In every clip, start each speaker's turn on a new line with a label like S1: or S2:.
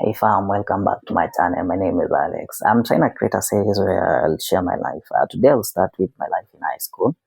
S1: Hey fam, welcome back to my channel. My name is Alex. I'm trying to create a series where I'll share my life. Today I'll start with my life in high school,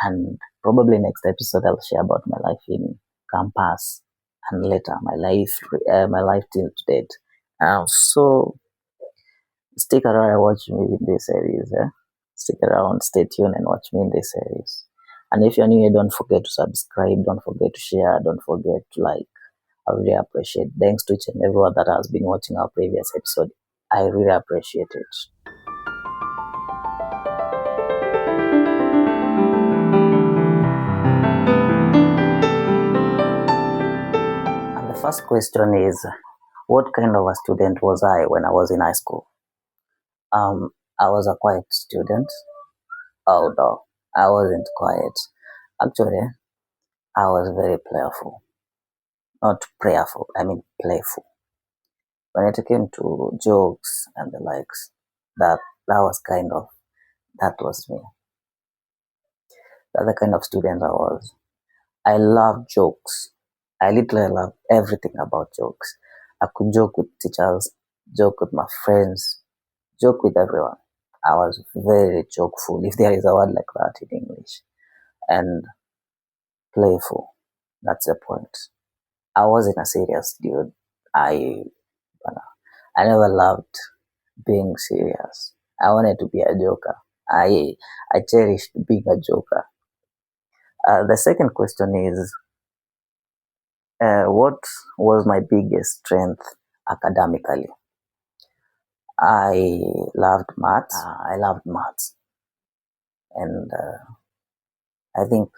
S1: and probably next episode I'll share about my life in campus, and later my life till to date. So stick around and watch me in this series. Stick around, stay tuned, and watch me in this series. And if you're new here, don't forget to subscribe. Don't forget to share. Don't forget to like. I really appreciate. Thanks to each and everyone that has been watching our previous episode. I really appreciate it. And the first question is, what kind of a student was I when I was in high school? I was a quiet student. Oh no, I wasn't quiet. Actually, I was very playful. Not prayerful, I mean playful. When it came to jokes and the likes, that was that was me. That's the kind of student I was. I love jokes. I literally love everything about jokes. I could joke with teachers, joke with my friends, joke with everyone. I was very jokeful, if there is a word like that in English, and playful. That's the point. I wasn't a serious dude. I, I never loved being serious. I wanted to be a joker. I cherished being a joker. The second question is, what was my biggest strength academically? I loved maths. And I think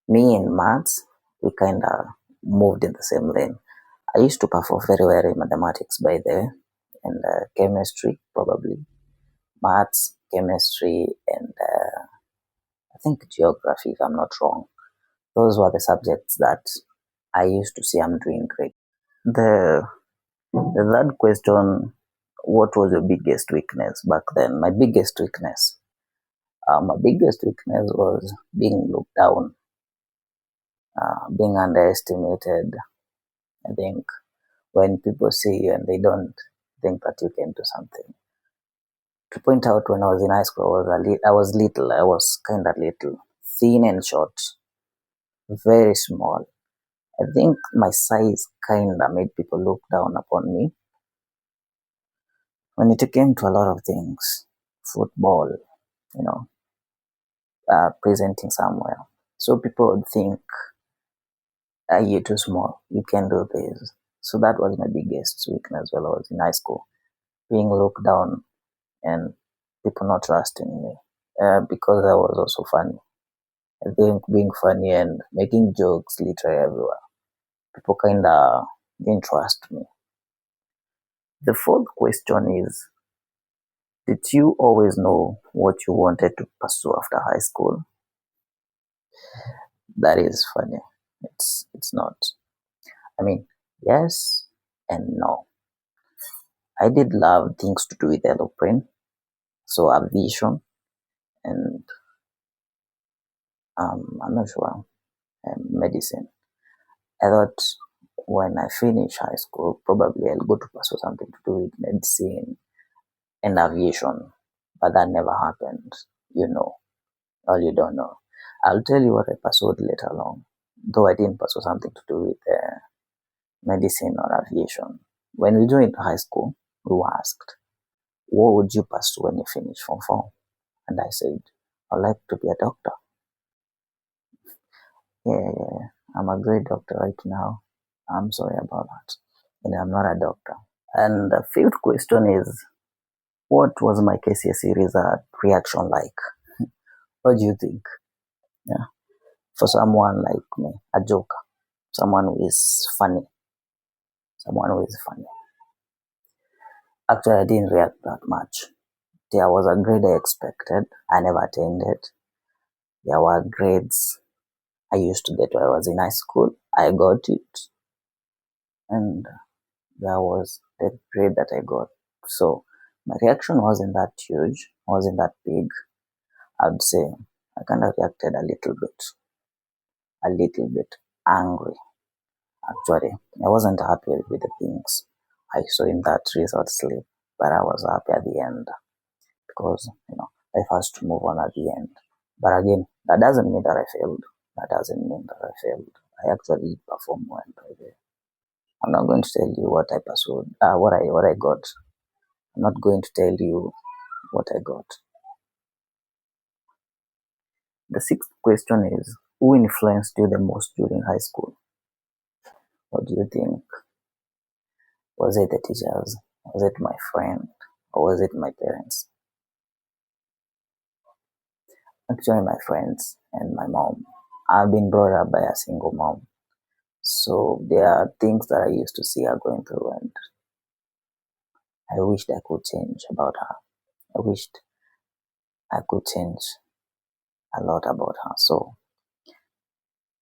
S1: me and maths, we kind of moved in the same lane. I used to perform very well in mathematics, by the way, and chemistry, probably. Maths, chemistry, and I think geography, if I'm not wrong. Those were the subjects that I used to say I'm doing great. The The third question, what was your biggest weakness back then? My biggest weakness was being looked down, being underestimated. I think when people see you and they don't think that you can do something. To point out, when I was in high school, I was little. I was kind of little, thin and short, very small. I think my size kind of made people look down upon me when it came to a lot of things, football, you know, presenting somewhere. So people would think, you're too small, you can do this. So that was my biggest weakness while I was in high school, being looked down and people not trusting me, because I was also funny. I think being funny and making jokes literally everywhere, people kind of didn't trust me. The fourth question is, did you always know what you wanted to pursue after high school? That is funny. It's not. I mean, yes and no. I did love things to do with aeroplane, so aviation, and I'm not sure, medicine. I thought when I finish high school, probably I'll go to pursue something to do with medicine and aviation, but that never happened. You know, or you don't know. I'll tell you what I pursued later on, though I didn't pursue something to do with medicine or aviation. When we joined high school, we were asked, what would you pursue when you finish Form 4? And I said, I'd like to be a doctor. Yeah, I'm a great doctor right now. I'm sorry about that. And I'm not a doctor. And the fifth question is, what was my KCSE result reaction like? What do you think? Yeah. For someone like me, a joker, someone who is funny, someone who is funny. Actually, I didn't react that much. There was a grade I expected. I never attended. There were grades I used to get when I was in high school. I got it. And there was the grade that I got. So my reaction wasn't that huge, wasn't that big. I'd say I kind of reacted a little bit angry. Actually, I wasn't happy with the things I saw in that result slip, but I was happy at the end because I first to move on at the end. But again, that doesn't mean that I failed. That doesn't mean that I failed. I actually performed well by the way. I'm not going to tell you what I pursued, what I got. I'm not going to tell you what I got. The sixth question is, who influenced you the most during high school? What do you think? Was it the teachers? Was it my friend? Or was it my parents? Actually, my friends and my mom. I've been brought up by a single mom. So there are things that I used to see her going through, and I wished I could change about her. I wished I could change a lot about her. So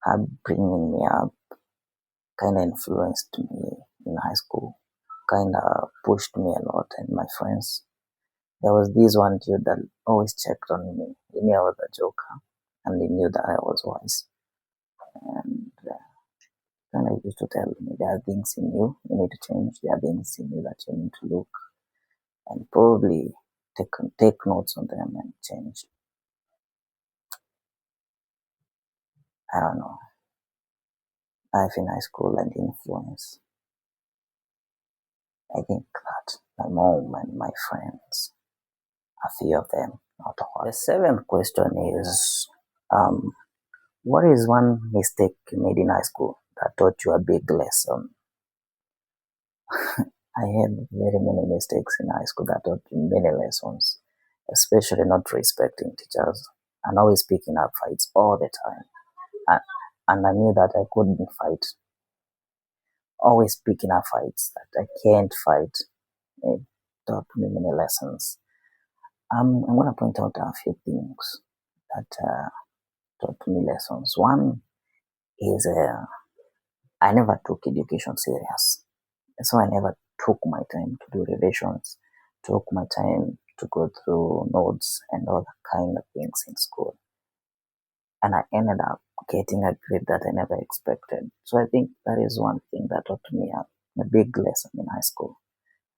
S1: her bringing me up kind of influenced me in high school, kind of pushed me a lot, and my friends. There was this one dude that always checked on me. He knew I was a joker, and he knew that I was wise. And kind of used to tell me there are things in you need to change. There are things in you that you need to look and probably take notes on them and change. I don't know. Life in high school and influence. I think that my mom and my friends, a few of them, not all. The seventh question is, um, what is one mistake you made in high school that taught you a big lesson? I had very many mistakes in high school that taught me many lessons, especially not respecting teachers and always picking up fights all the time. And, and I knew that I couldn't fight. Always picking up fights that I can't fight. It taught me many lessons. I'm going to point out a few things that taught me lessons. One is I never took education serious. So I never took my time to do revisions, took my time to go through notes and all that kind of things in school. And I ended up getting a grade that I never expected. So I think that is one thing that taught me a big lesson in high school.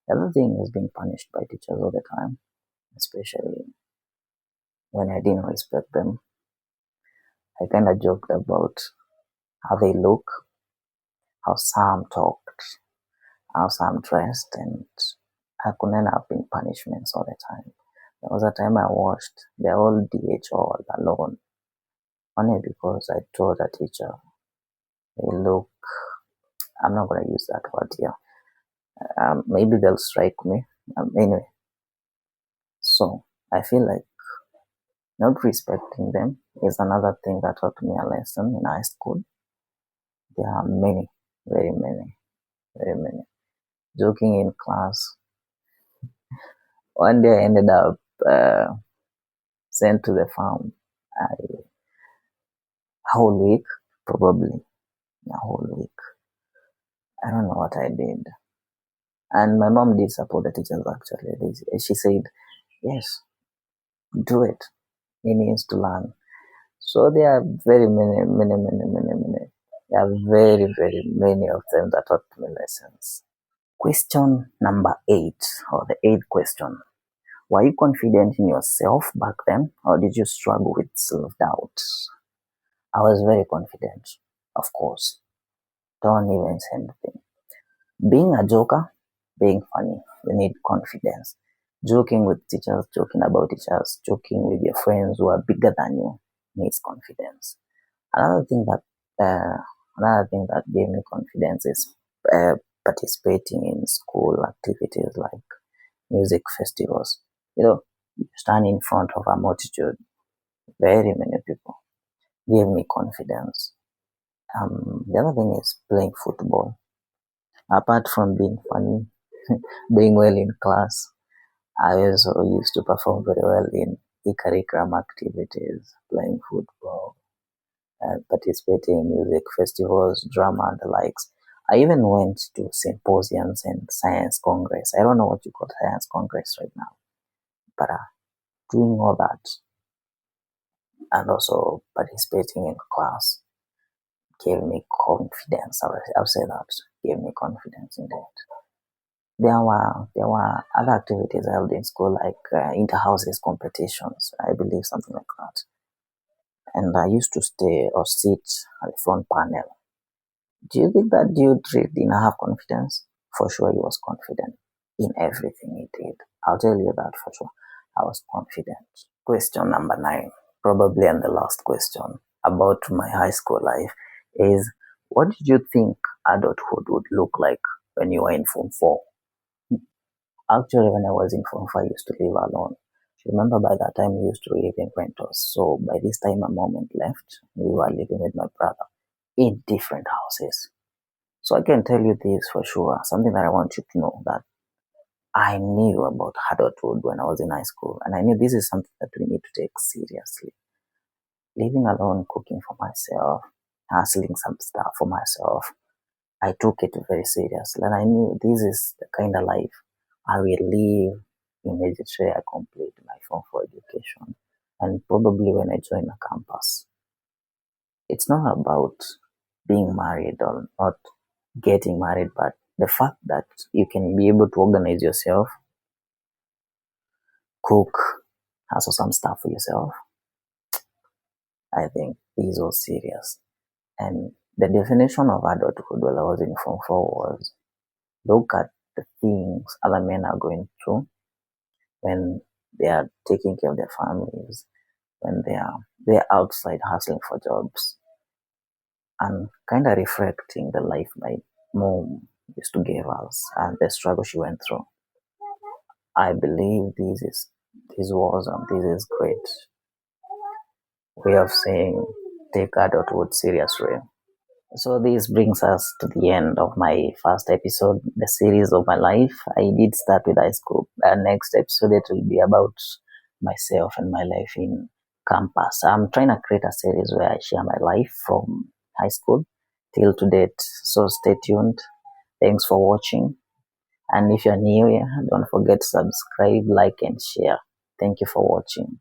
S1: The other thing is being punished by teachers all the time, especially when I didn't respect them. I kind of joked about how they look, how some talked, how some dressed, and I could end up in punishments all the time. There was a time I watched the whole DH all alone, only because I told a teacher, hey, look, I'm not going to use that word here. Maybe they'll strike me. Anyway, so I feel like not respecting them is another thing that taught me a lesson in high school. There are many, very many, very many. Joking in class. One day I ended up sent to the farm. A whole week, probably a whole week. I don't know what I did. And my mom did support the teachers actually. She said, yes, do it. He needs to learn. So there are very many. There are very, very many of them that taught me lessons. Question number 8, or the eighth question. Were you confident in yourself back then, or did you struggle with self-doubt? I was very confident, of course. Don't even say anything. Being a joker, being funny, you need confidence. Joking with teachers, joking about teachers, joking with your friends who are bigger than you needs confidence. Another thing that uh, another thing that gave me confidence is participating in school activities like music festivals. You stand in front of a multitude, very many people, gave me confidence. The other thing is playing football. Apart from being funny, being well in class, I also used to perform very well in curriculum activities, playing football, participating in music festivals, drama, and the likes. I even went to symposiums and science congress. I don't know what you call science congress right now, but doing all that and also participating in class gave me confidence. I'll say that gave me confidence in that. There were other activities held in school like inter-houses competitions, I believe something like that. And I used to stay or sit at the front panel. Do you think that dude didn't have confidence? For sure, he was confident in everything he did. I'll tell you that for sure. I was confident. Question number 9, probably and the last question about my high school life is, what did you think adulthood would look like when you were in Form 4? Actually, when I was in Form 5, I used to live alone. Remember, by that time, we used to live in rentals. So by this time, my mom had left. We were living with my brother in different houses. So I can tell you this for sure. Something that I want you to know, that I knew about adulthood when I was in high school, and I knew this is something that we need to take seriously. Living alone, cooking for myself, hustling some stuff for myself, I took it very seriously, and I knew this is the kind of life I will live immediately I complete my Form 4 education, and probably when I join a campus. It's not about being married or not getting married, but the fact that you can be able to organize yourself, cook, hustle some stuff for yourself. I think this was serious. And the definition of adulthood while I was in Form 4 was, look at the things other men are going through when they are taking care of their families, when they're outside hustling for jobs, and kind of reflecting the life my mom used to give us and the struggle she went through. I believe this is great way of saying take adulthood seriously. So this brings us to the end of my first episode, the series of my life. I did start with high school. Next episode it will be about myself and my life in campus. I'm trying to create a series where I share my life from high school till to date. So stay tuned. Thanks for watching. And if you're new here, don't forget to subscribe, like, and share. Thank you for watching.